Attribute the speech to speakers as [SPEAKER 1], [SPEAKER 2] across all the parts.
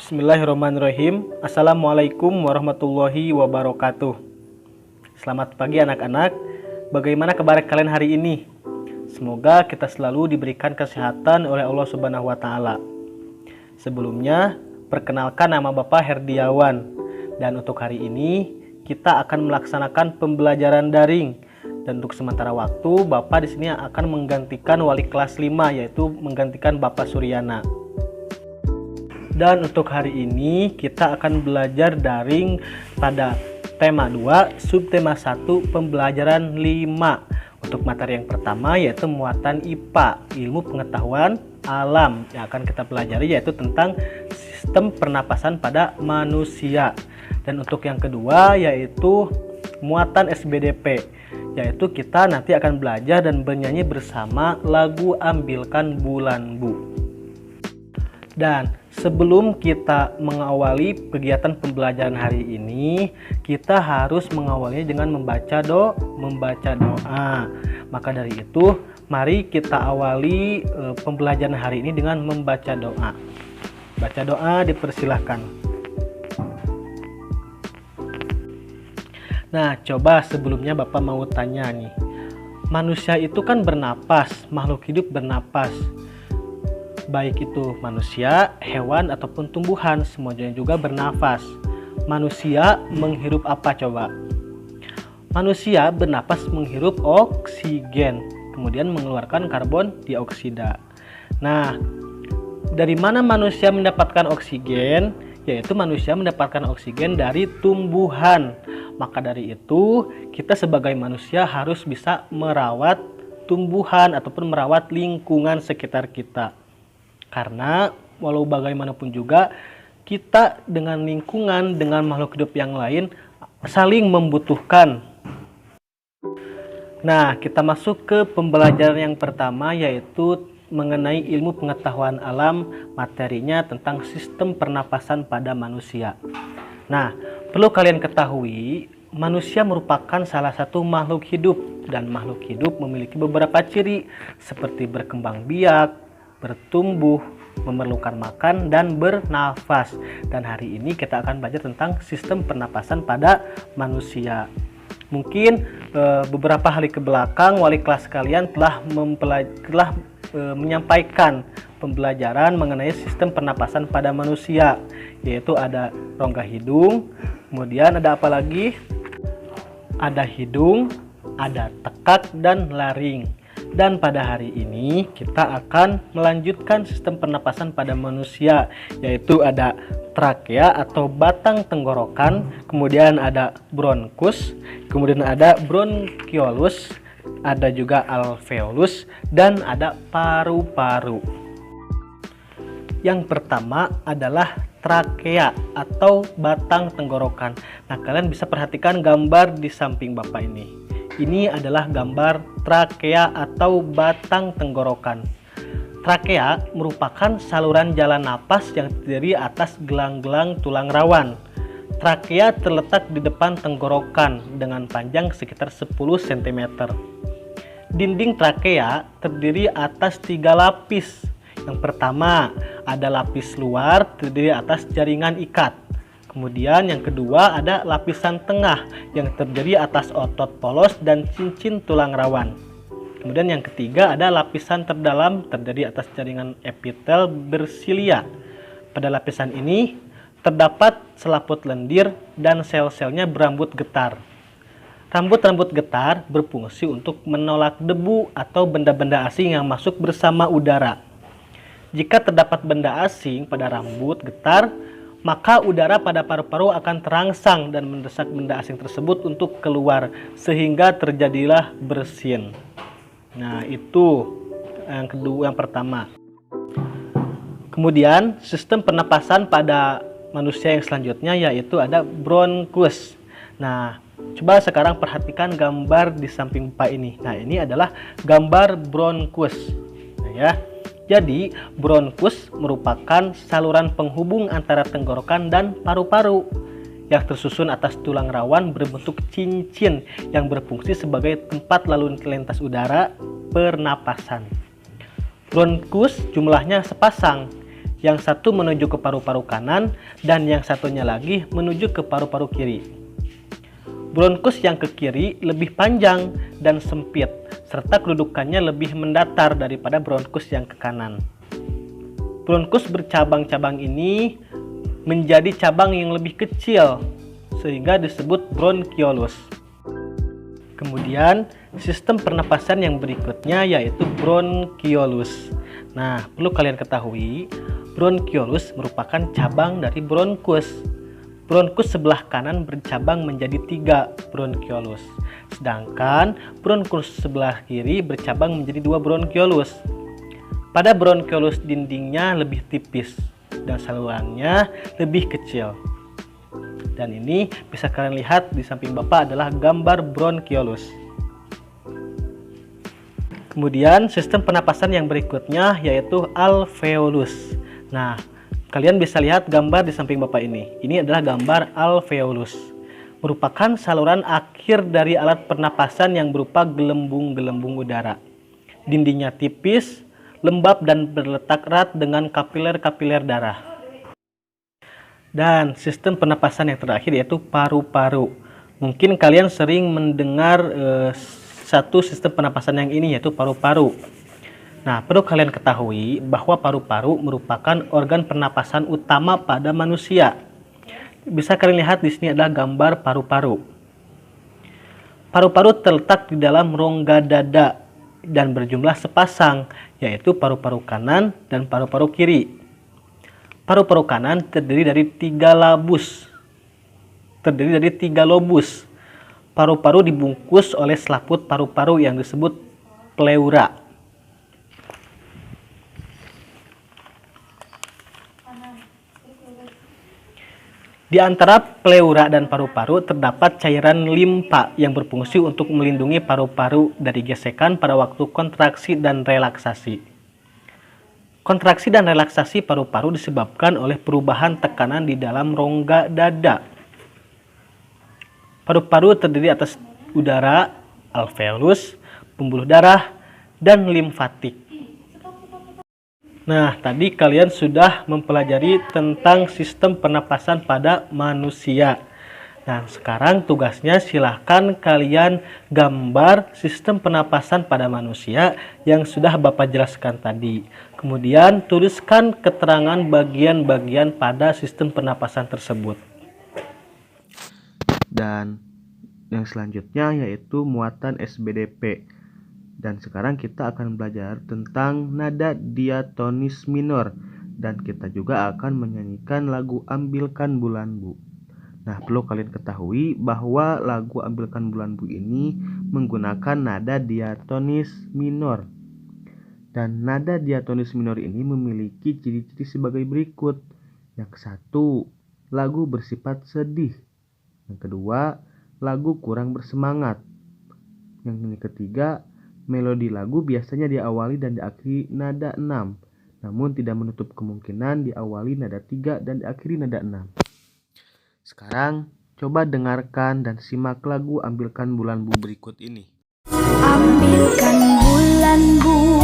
[SPEAKER 1] Bismillahirrahmanirrahim. Assalamualaikum warahmatullahi wabarakatuh. Selamat pagi anak-anak. Bagaimana kabar kalian hari ini? Semoga kita selalu diberikan kesehatan oleh Allah Subhanahu wa taala. Sebelumnya, perkenalkan nama Bapak Herdiawan. Dan untuk hari ini kita akan melaksanakan pembelajaran daring. Dan untuk sementara waktu, Bapak di sini akan menggantikan wali kelas 5, yaitu menggantikan Bapak Suryana. Dan untuk hari ini kita akan belajar daring pada tema 2, subtema 1, pembelajaran 5. Untuk materi yang pertama yaitu muatan IPA, ilmu pengetahuan alam, yang akan kita pelajari yaitu tentang sistem pernapasan pada manusia. Dan untuk yang kedua yaitu muatan SBDP, yaitu kita nanti akan belajar dan bernyanyi bersama lagu Ambilkan Bulan Bu. Dan sebelum kita mengawali kegiatan pembelajaran hari ini, kita harus mengawalinya dengan membaca doa. Maka dari itu, mari kita awali pembelajaran hari ini dengan membaca doa. Baca doa dipersilahkan. Nah, coba sebelumnya Bapak mau tanya nih. Manusia itu kan bernapas, makhluk hidup bernapas. Baik itu manusia, hewan, ataupun tumbuhan, semuanya juga bernafas. Manusia menghirup apa coba? Manusia bernapas menghirup oksigen, kemudian mengeluarkan karbon dioksida. Nah, dari mana manusia mendapatkan oksigen? Yaitu manusia mendapatkan oksigen dari tumbuhan. Maka dari itu, kita sebagai manusia harus bisa merawat tumbuhan ataupun merawat lingkungan sekitar kita. Karena walau bagaimanapun juga kita dengan lingkungan, dengan makhluk hidup yang lain saling membutuhkan. Nah, kita masuk ke pembelajaran yang pertama yaitu mengenai ilmu pengetahuan alam, materinya tentang sistem pernapasan pada manusia. Nah, perlu kalian ketahui, manusia merupakan salah satu makhluk hidup dan makhluk hidup memiliki beberapa ciri seperti berkembang biak, bertumbuh, memerlukan makan, dan bernafas. Dan hari ini kita akan belajar tentang sistem pernapasan pada manusia. Mungkin beberapa hari ke belakang wali kelas kalian telah menyampaikan pembelajaran mengenai sistem pernapasan pada manusia, yaitu ada rongga hidung, kemudian ada apa lagi? Ada hidung, ada tekak, dan laring. Dan pada hari ini kita akan melanjutkan sistem pernapasan pada manusia, yaitu ada trakea atau batang tenggorokan, kemudian ada bronkus, kemudian ada bronkiolus, ada juga alveolus, dan ada paru-paru. Yang pertama adalah trakea atau batang tenggorokan. Nah, kalian bisa perhatikan gambar di samping Bapak ini. Ini adalah gambar trakea atau batang tenggorokan. Trakea merupakan saluran jalan napas yang terdiri atas gelang-gelang tulang rawan. Trakea terletak di depan tenggorokan dengan panjang sekitar 10 cm. Dinding trakea terdiri atas 3 lapis. Yang pertama, ada lapis luar terdiri atas jaringan ikat. Kemudian yang kedua ada lapisan tengah yang terdiri atas otot polos dan cincin tulang rawan. Kemudian yang ketiga ada lapisan terdalam terdiri atas jaringan epitel bersilia. Pada lapisan ini terdapat selaput lendir dan sel-selnya berambut getar. Rambut-rambut getar berfungsi untuk menolak debu atau benda-benda asing yang masuk bersama udara. Jika terdapat benda asing pada rambut getar, maka udara pada paru-paru akan terangsang dan mendesak benda asing tersebut untuk keluar, sehingga terjadilah bersin. Nah, itu yang kedua, yang pertama. Kemudian sistem pernapasan pada manusia yang selanjutnya yaitu ada bronkus. Nah, coba sekarang perhatikan gambar di samping Pak ini. Nah, ini adalah gambar bronkus. Nah, ya. Jadi, bronkus merupakan saluran penghubung antara tenggorokan dan paru-paru yang tersusun atas tulang rawan berbentuk cincin yang berfungsi sebagai tempat lalu lintas udara pernapasan. Bronkus jumlahnya sepasang. Yang satu menuju ke paru-paru kanan dan yang satunya lagi menuju ke paru-paru kiri. Bronkus yang ke kiri lebih panjang dan sempit, serta kedudukannya lebih mendatar daripada bronkus yang ke kanan. Bronkus bercabang-cabang ini menjadi cabang yang lebih kecil, sehingga disebut bronkiolus. Kemudian, sistem pernapasan yang berikutnya yaitu bronkiolus. Nah, perlu kalian ketahui, bronkiolus merupakan cabang dari bronkus. Bronkus sebelah kanan bercabang menjadi 3 bronkiolus, sedangkan bronkus sebelah kiri bercabang menjadi 2 bronkiolus. Pada bronkiolus dindingnya lebih tipis dan salurannya lebih kecil. Dan ini bisa kalian lihat di samping Bapak adalah gambar bronkiolus. Kemudian sistem pernapasan yang berikutnya yaitu alveolus. Nah, kalian bisa lihat gambar di samping Bapak ini. Ini adalah gambar alveolus. Merupakan saluran akhir dari alat pernapasan yang berupa gelembung-gelembung udara. Dindingnya tipis, lembab dan berletak erat dengan kapiler-kapiler darah. Dan sistem pernapasan yang terakhir yaitu paru-paru. Mungkin kalian sering mendengar satu sistem pernapasan yang ini yaitu paru-paru. Nah, perlu kalian ketahui bahwa paru-paru merupakan organ pernapasan utama pada manusia. Bisa kalian lihat di sini adalah gambar paru-paru. Paru-paru terletak di dalam rongga dada dan berjumlah sepasang, yaitu paru-paru kanan dan paru-paru kiri. Paru-paru kanan terdiri dari 3 lobus. Paru-paru dibungkus oleh selaput paru-paru yang disebut pleura. Di antara pleura dan paru-paru terdapat cairan limpa yang berfungsi untuk melindungi paru-paru dari gesekan pada waktu kontraksi dan relaksasi. Kontraksi dan relaksasi paru-paru disebabkan oleh perubahan tekanan di dalam rongga dada. Paru-paru terdiri atas udara, alveolus, pembuluh darah, dan limfatik. Nah, tadi kalian sudah mempelajari tentang sistem pernapasan pada manusia. Nah, sekarang tugasnya silahkan kalian gambar sistem pernapasan pada manusia yang sudah Bapak jelaskan tadi. Kemudian tuliskan keterangan bagian-bagian pada sistem pernapasan tersebut. Dan yang selanjutnya yaitu muatan SBDP. Dan sekarang kita akan belajar tentang nada diatonis minor. Dan kita juga akan menyanyikan lagu Ambilkan Bulan Bu. Nah, perlu kalian ketahui bahwa lagu Ambilkan Bulan Bu ini menggunakan nada diatonis minor. Dan nada diatonis minor ini memiliki ciri-ciri sebagai berikut. Yang satu, lagu bersifat sedih. Yang kedua, lagu kurang bersemangat. Yang ketiga, melodi lagu biasanya diawali dan diakhiri nada 6. Namun tidak menutup kemungkinan diawali nada 3 dan diakhiri nada 6. Sekarang, coba dengarkan dan simak lagu Ambilkan Bulan Bu berikut ini.
[SPEAKER 2] Ambilkan bulan Bu,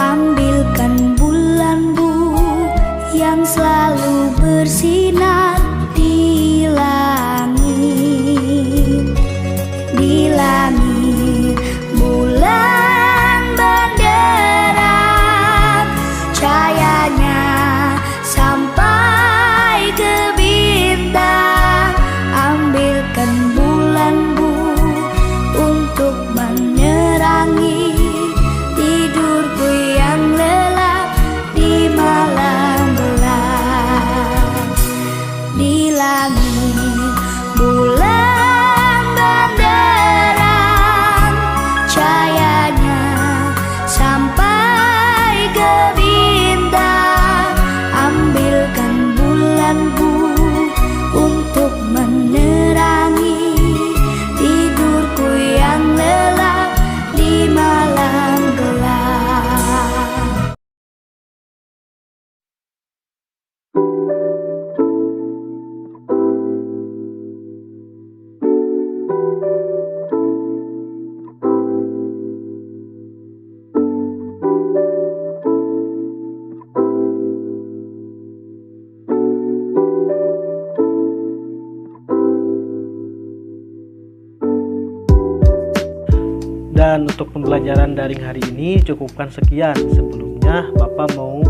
[SPEAKER 2] ambilkan bulan Bu, yang selalu bersinar di langit. Di langit bulan benderang, cahayanya sampai ke bintang. Ambilkan bulan Bu untuk menerangi tidurku yang lelap di malam gelap.
[SPEAKER 1] Dan untuk pembelajaran daring hari ini cukupkan sekian. Sebelumnya Bapak mau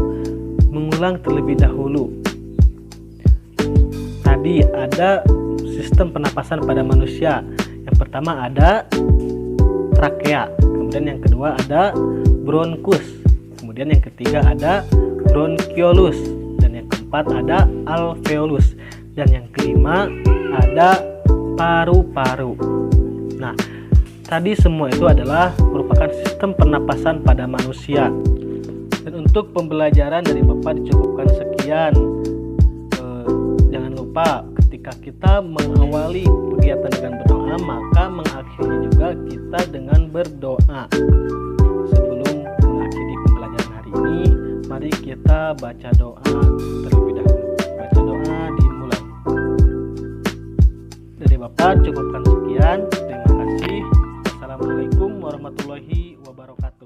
[SPEAKER 1] mengulang terlebih dahulu. Tadi ada sistem pernapasan pada manusia. Yang pertama ada trakea, kemudian yang kedua ada bronkus, kemudian yang ketiga ada bronkiolus, dan yang keempat ada alveolus, dan yang kelima ada paru-paru. Nah, tadi semua itu adalah merupakan sistem pernapasan pada manusia. Dan untuk pembelajaran dari Bapak dicukupkan sekian. Jangan lupa ketika kita mengawali kegiatan dengan berdoa, maka mengakhirinya juga kita dengan berdoa. Sebelum mengakhiri pembelajaran hari ini, mari kita baca doa terlebih dahulu. Baca doa dimulai. Dari Bapak cukupkan sekian. Terima kasih. Assalamualaikum warahmatullahi wabarakatuh.